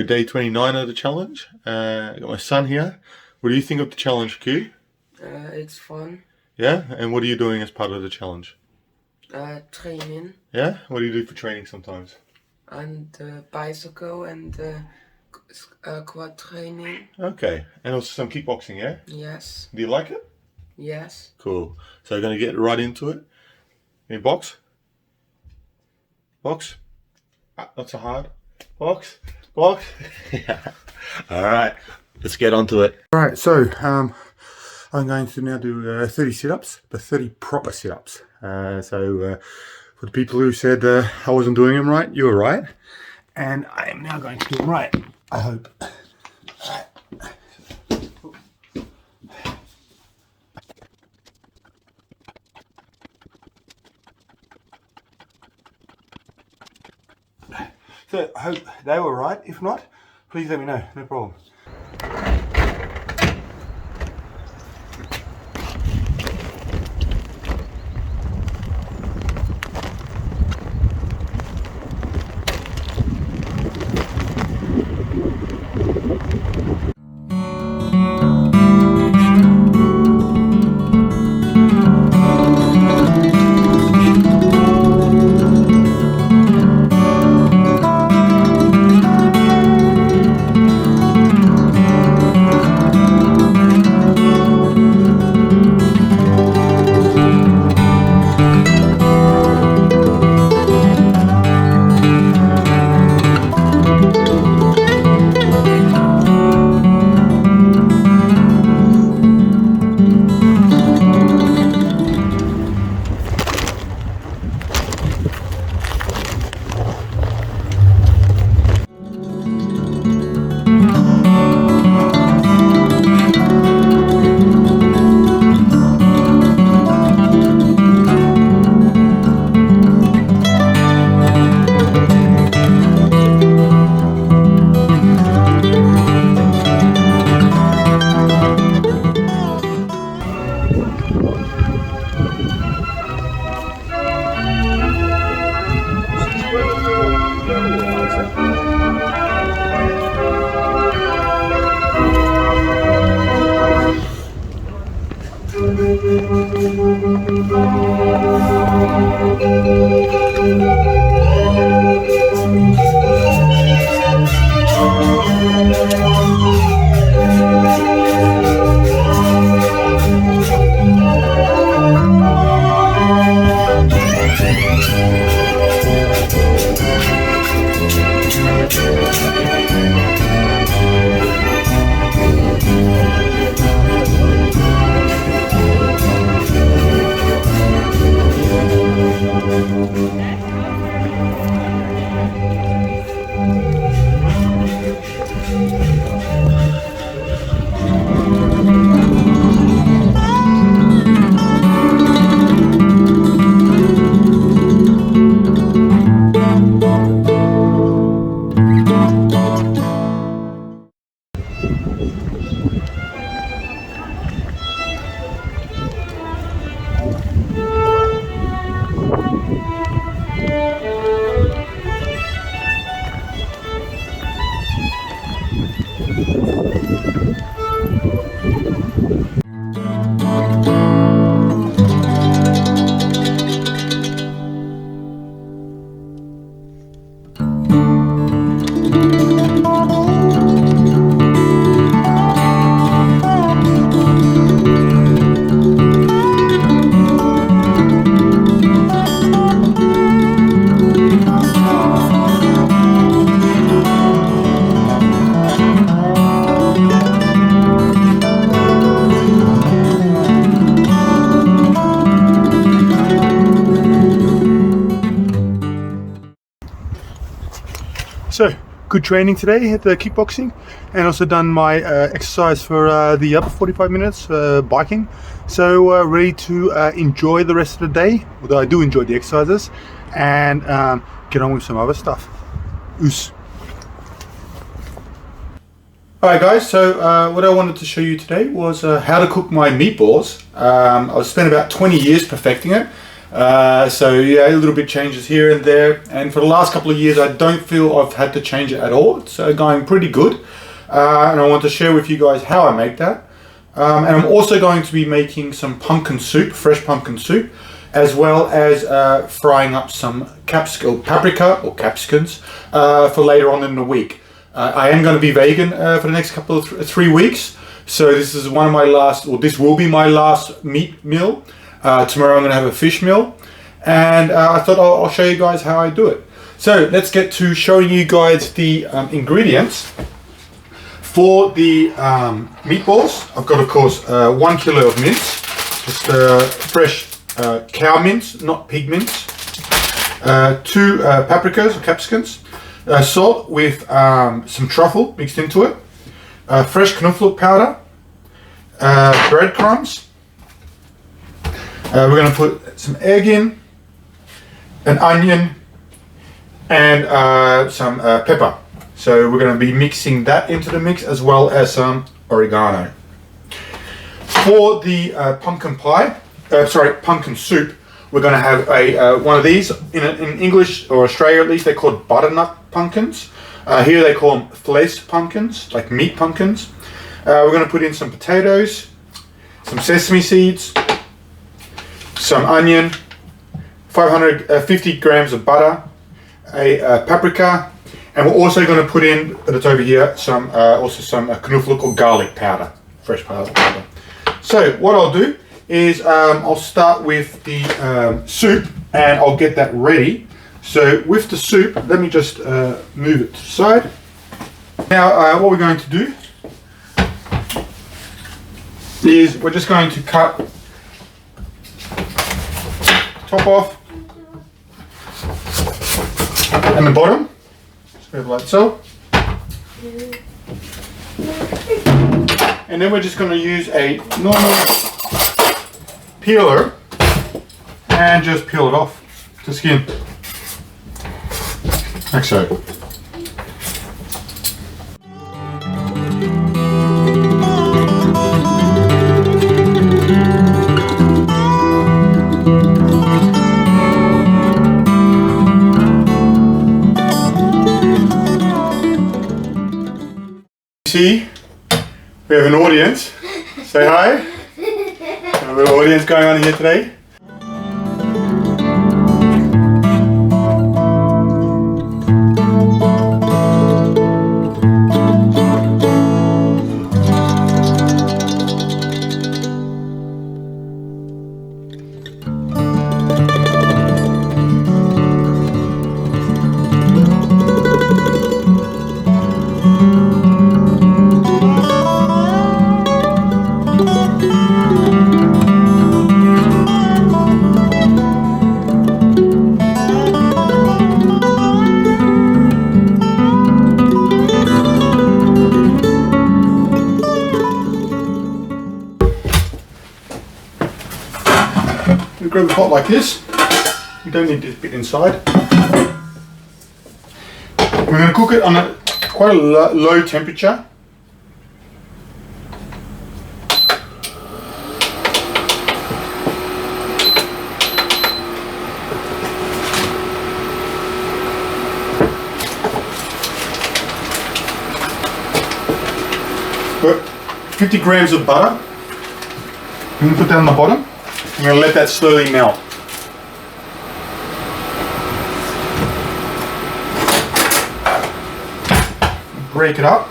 Day 29 of the challenge. I got my son here. What do you think of the challenge, Q? It's fun. Yeah? And what are you doing as part of the challenge? Training. Yeah? What do you do for training sometimes? And bicycle and quad training. Okay. And also some kickboxing, yeah? Yes. Do you like it? Yes. Cool. So we're going to get right into it. Can you box? Box? Not so hard. Box? Box? Yeah. Alright. Let's get onto it. Alright, so I'm going to now do 30 sit-ups, but 30 proper sit-ups. For the people who said I wasn't doing them right, you were right. And I am now going to do them right, I hope. Alright. So I hope they were right. If not, please let me know, no problem. So, good training today at the kickboxing, and also done my exercise for the other 45 minutes biking. So ready to enjoy the rest of the day, although I do enjoy the exercises, and get on with some other stuff. Oos. Alright guys, so what I wanted to show you today was how to cook my meatballs. I've spent about 20 years perfecting it. So yeah, a little bit changes here and there. And for the last couple of years, I don't feel I've had to change it at all. So going pretty good. And I want to share with you guys how I make that. And I'm also going to be making some pumpkin soup, fresh pumpkin soup, as well as frying up some paprika or capsicums for later on in the week. I am going to be vegan for the next couple of 3 weeks. So this is one of my last, or this will be my last meat meal. Tomorrow I'm going to have a fish meal. And I thought I'll show you guys how I do it. So let's get to showing you guys the ingredients. For the meatballs, I've got, of course, 1 kilo of mince, just fresh cow mince, not pig mince. 2 paprikas or capsicums, salt with some truffle mixed into it, fresh knoflook powder, breadcrumbs. We're going to put some egg in, an onion, and some pepper. So we're going to be mixing that into the mix, as well as some oregano. For the pumpkin soup, we're going to have a one of these. In English, or Australia at least, they're called butternut pumpkins. Here they call them flesh pumpkins, like meat pumpkins. We're going to put in some potatoes, some sesame seeds, some onion, 550 grams of butter, a paprika, and we're also going to put in, but it's over here, some knoflook or garlic powder, fresh powder. So what I'll do is I'll start with the soup, and I'll get that ready. So with the soup, let me just move it to the side. Now what we're going to do is we're just going to cut top off and the bottom. Like so. And then we're just going to use a normal peeler and just peel it off the skin, like so. See, we have an audience. Say hi. We have an audience going on here today. Grab a pot like this. You don't need this bit inside. We're going to cook it on quite a low temperature. Put 50 grams of butter. I'm going to put that on the bottom. I'm going to let that slowly melt. Break it up.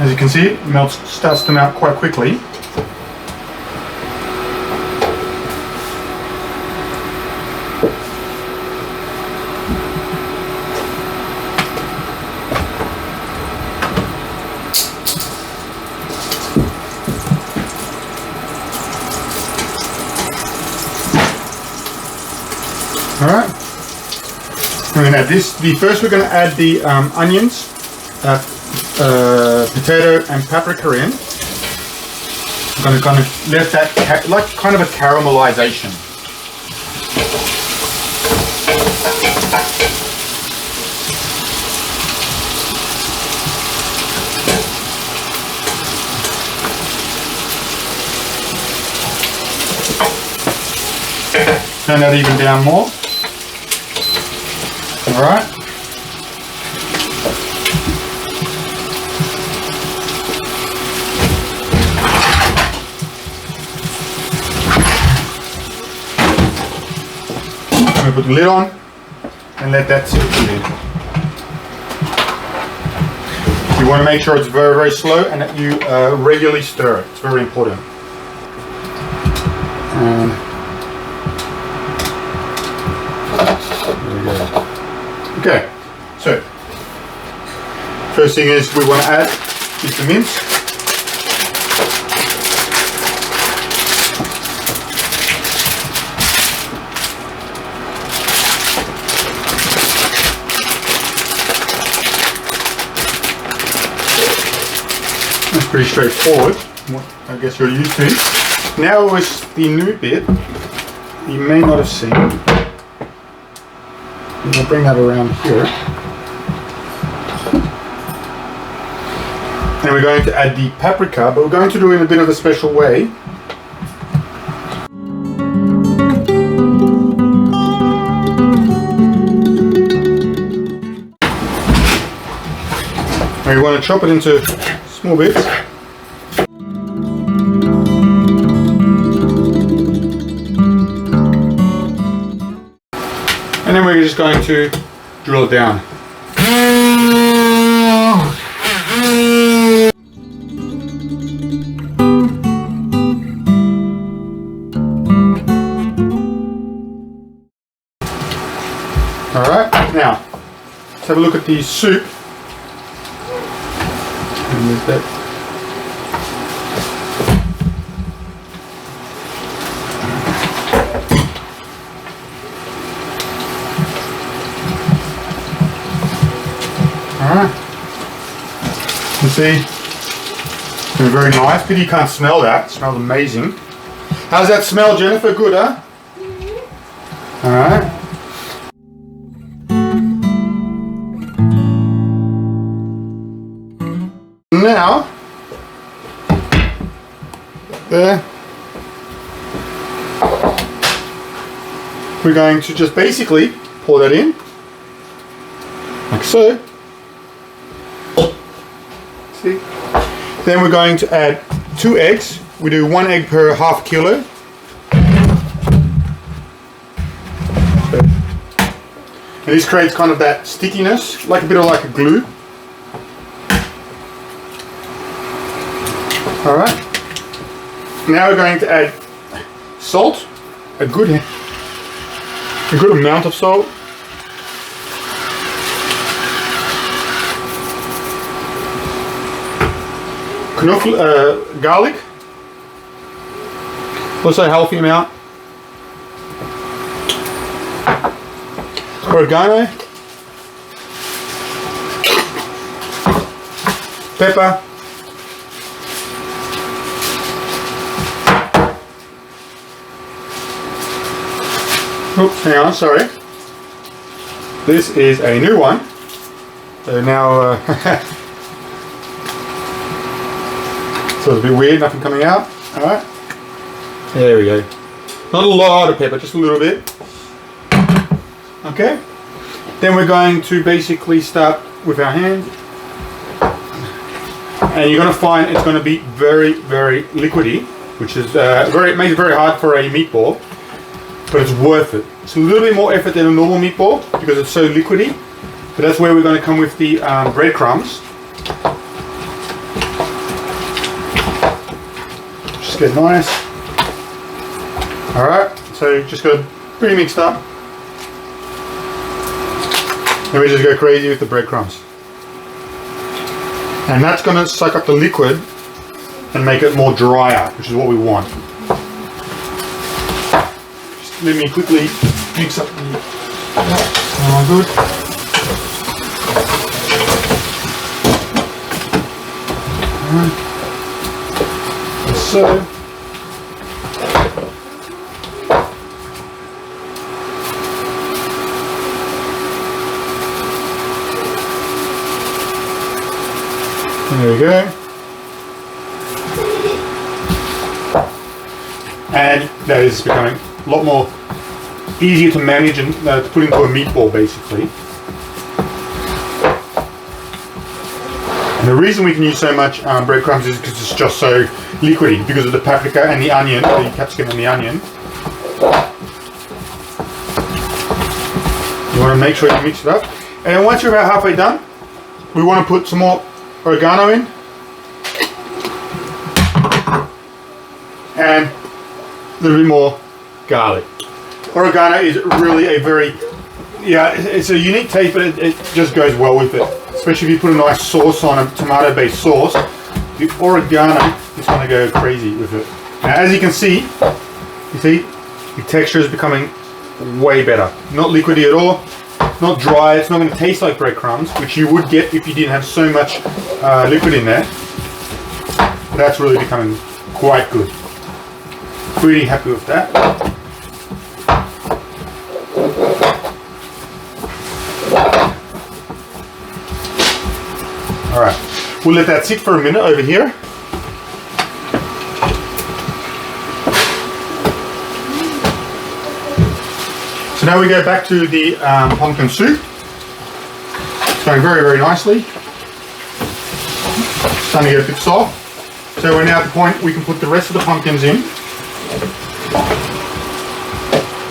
As you can see, it starts to melt quite quickly. Alright, we're going to add this. First we're going to add the onions, potato and paprika in. I'm going to kind of let that, like kind of a caramelization. Turn that even down more. Alright. I'm going to put the lid on and let that sit in. You want to make sure it's very, very slow and that you regularly stir it. It's very important. There we go. Okay, so first thing is we want to add is the mince. That's pretty straightforward, what I guess you're used to. Now is the new bit you may not have seen. I'll bring that around here. And we're going to add the paprika, but we're going to do it in a bit of a special way. And we want to chop it into small bits. And then we're just going to drill it down. Alright, now let's have a look at the soup. And there's that. Alright, you see, it's very nice, but you can't smell that. It smells amazing. How's that smell, Jennifer? Good, huh? Alright. Now, there, we're going to just basically pour that in, like so. See? Then we're going to add 2 eggs. We do 1 egg per half kilo. And this creates kind of that stickiness, like a bit of like a glue. Alright. Now we're going to add salt, a good amount of salt. Garlic, also a healthy amount. Oregano, pepper, oops, hang on, sorry. This is a new one. So now so it's a bit weird, nothing coming out. Alright. There we go. Not a lot of pepper, just a little bit. Okay. Then we're going to basically start with our hand. And you're going to find it's going to be very, very liquidy, which is it makes it very hard for a meatball, but it's worth it. It's a little bit more effort than a normal meatball because it's so liquidy, but that's where we're going to come with the breadcrumbs. Just get nice. Alright, so just got to pretty mixed up. Then we just go crazy with the breadcrumbs. And that's going to suck up the liquid and make it more drier, which is what we want. Just let me quickly mix up the... Oh, good. Alright. So... there we go. And that is becoming a lot more easier to manage and to put into a meatball basically. And the reason we can use so much breadcrumbs is because it's just so liquidy, because of the paprika and the onion, the capsicum and the onion. You want to make sure you mix it up. And then once you're about halfway done, we want to put some more oregano in. And a little bit more garlic. Oregano is really a very, it's a unique taste, but it just goes well with it. Especially if you put a nice sauce on, a tomato-based sauce, the oregano is going to go crazy with it. Now, as you can see, the texture is becoming way better. Not liquidy at all, not dry. It's not going to taste like breadcrumbs, which you would get if you didn't have so much liquid in there. That's really becoming quite good. Pretty happy with that. Alright, we'll let that sit for a minute over here. So now we go back to the pumpkin soup. It's going very, very nicely. Starting to get a bit soft. So we're now at the point we can put the rest of the pumpkins in.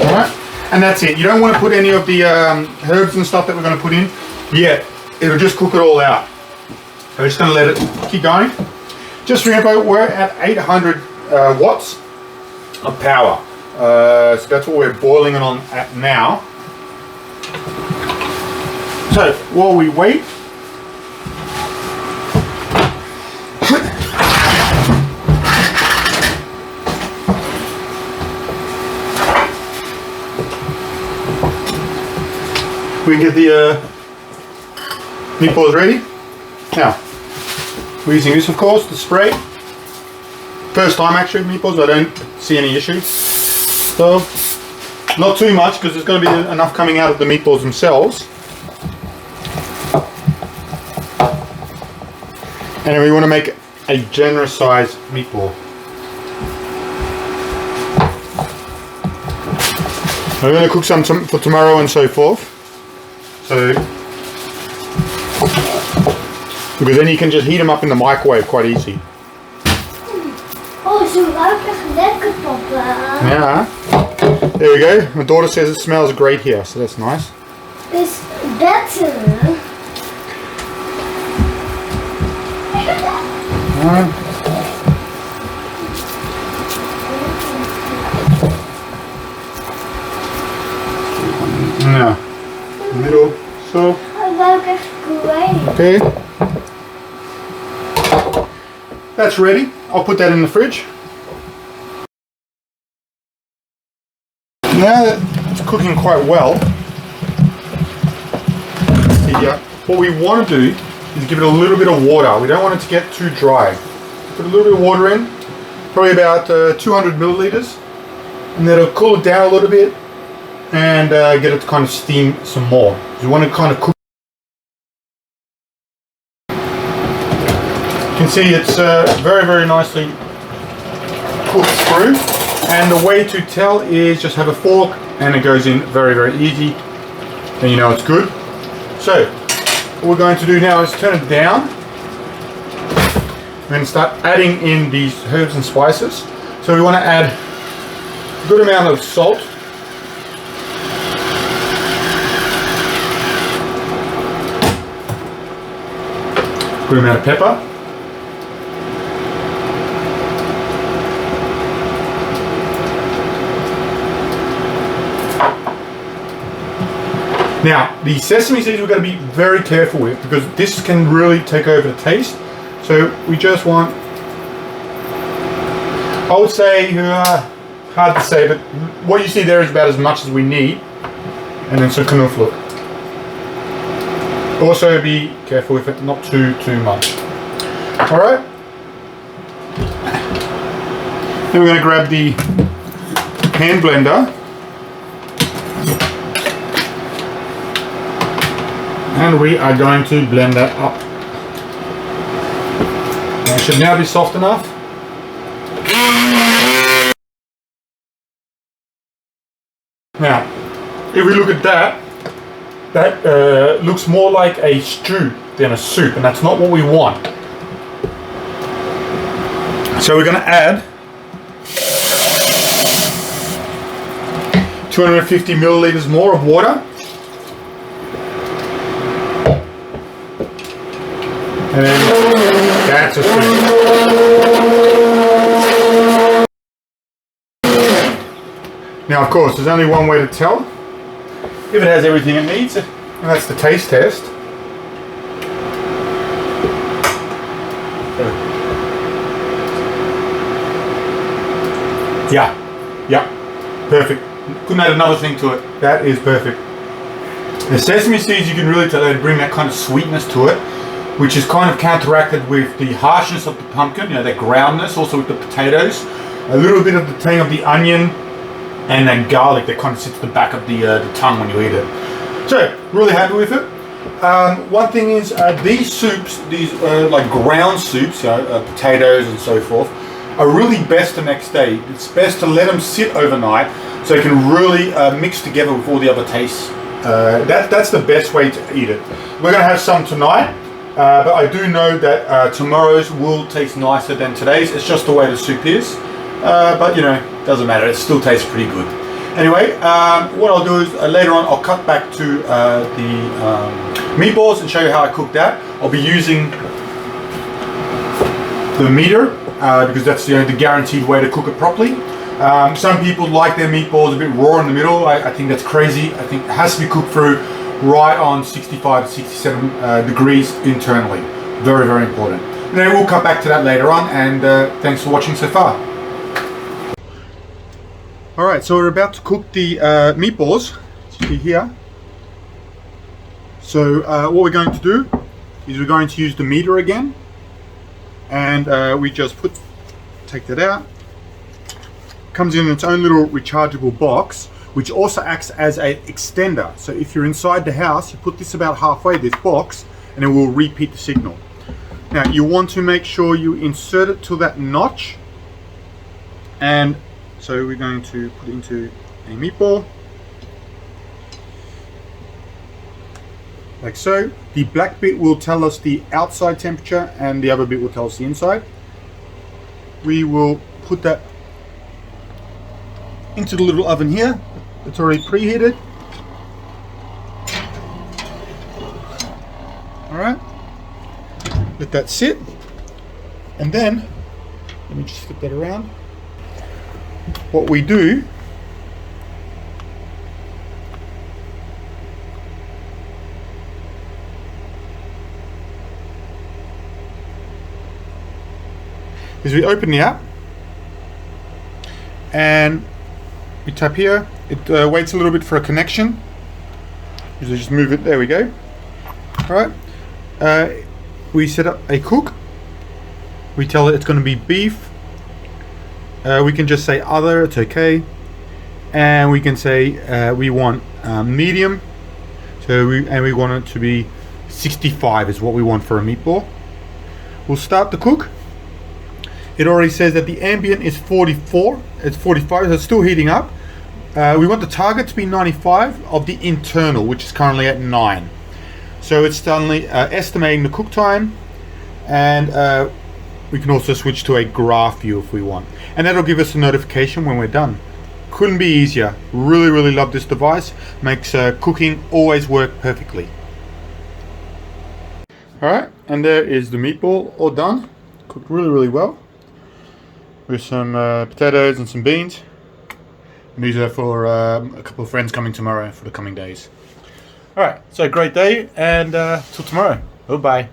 Alright, and that's it. You don't want to put any of the herbs and stuff that we're going to put in yet. It'll just cook it all out. So we're just going to let it keep going. Just remember, we're at 800 watts of power. So that's what we're boiling it on at now. So while we wait, we can get the meatballs ready. Now, we're using this, of course, the spray. First time actually meatballs, I don't see any issues. So, not too much because there's going to be enough coming out of the meatballs themselves. And then we want to make a generous size meatball. We're going to cook some for tomorrow and so forth. So, because then you can just heat them up in the microwave quite easy. Oh, zo ruikt echt lekker, papa. Yeah. There we go. My daughter says it smells great here, so that's nice. It's better. Ja. Middel, zo. Het ruikt echt great. Okay. That's ready. I'll put that in the fridge. Now that it's cooking quite well, what we want to do is give it a little bit of water. We don't want it to get too dry. Put a little bit of water in, probably about 200 milliliters, and then it'll cool it down a little bit and get it to kind of steam some more. You want to kind of cook. You can see it's very, very nicely cooked through, and the way to tell is just have a fork and it goes in very, very easy, and you know it's good. So what we're going to do now is turn it down. We're going to start adding in these herbs and spices. So we want to add a good amount of salt, good amount of pepper, now, the sesame seeds we're going to be very careful with because this can really take over the taste. So we just want, I would say, hard to say, but what you see there is about as much as we need. And then some knoflook. Also be careful with it, not too much. Alright. Then we're going to grab the hand blender. And we are going to blend that up. It should now be soft enough. Now, if we look at that, that looks more like a stew than a soup, and that's not what we want. So we're going to add 250 milliliters more of water. And then that's a soup. Now, of course, there's only one way to tell if it has everything it needs, and that's the taste test. Yeah, perfect. Couldn't add another thing to it. That is perfect. The sesame seeds, you can really tell they bring that kind of sweetness to it, which is kind of counteracted with the harshness of the pumpkin, you know, that groundness, also with the potatoes, a little bit of the tang of the onion, and that garlic that kind of sits at the back of the tongue when you eat it. So, really happy with it. One thing is, these soups, these like ground soups, potatoes and so forth, are really best the next day. It's best to let them sit overnight so they can really mix together with all the other tastes. That's the best way to eat it. We're going to have some tonight, but I do know that tomorrow's will taste nicer than today's. It's just the way the soup is. But you know, doesn't matter. It still tastes pretty good. Anyway, what I'll do is later on I'll cut back to the meatballs and show you how I cook that. I'll be using the meter because that's the guaranteed way to cook it properly. Some people like their meatballs a bit raw in the middle. I think that's crazy. I think it has to be cooked through right on 65 to 67 degrees internally. Very, very important. And then we'll cut back to that later on, and thanks for watching so far. Alright, so we're about to cook the meatballs. See here. So what we're going to do is we're going to use the meter again, and we just take that out. Comes in its own little rechargeable box, which also acts as an extender. So if you're inside the house, you put this about halfway, this box, and it will repeat the signal. Now you want to make sure you insert it to that notch, and so we're going to put it into a meatball, like so. The black bit will tell us the outside temperature and the other bit will tell us the inside. We will put that into the little oven here. It's already preheated. Alright, let that sit, and then let me just flip that around. What we do is we open the app and we tap here. It waits a little bit for a connection. Usually just move it. There we go. Alright, we set up a cook. We tell it it's going to be beef. We can just say other, it's okay, and we can say we want medium, so we want it to be 65 is what we want for a meatball. We'll start the cook. It already says that the ambient is 44, it's 45, so it's still heating up. We want the target to be 95 of the internal, which is currently at 9. So it's suddenly estimating the cook time, and we can also switch to a graph view if we want, and that'll give us a notification when we're done. Couldn't be easier. Really love this device. Makes cooking always work perfectly. Alright, and there is the meatball all done. Cooked really well with some potatoes and some beans. And these are for a couple of friends coming tomorrow for the coming days. Alright, so great day, and till tomorrow. Bye-bye.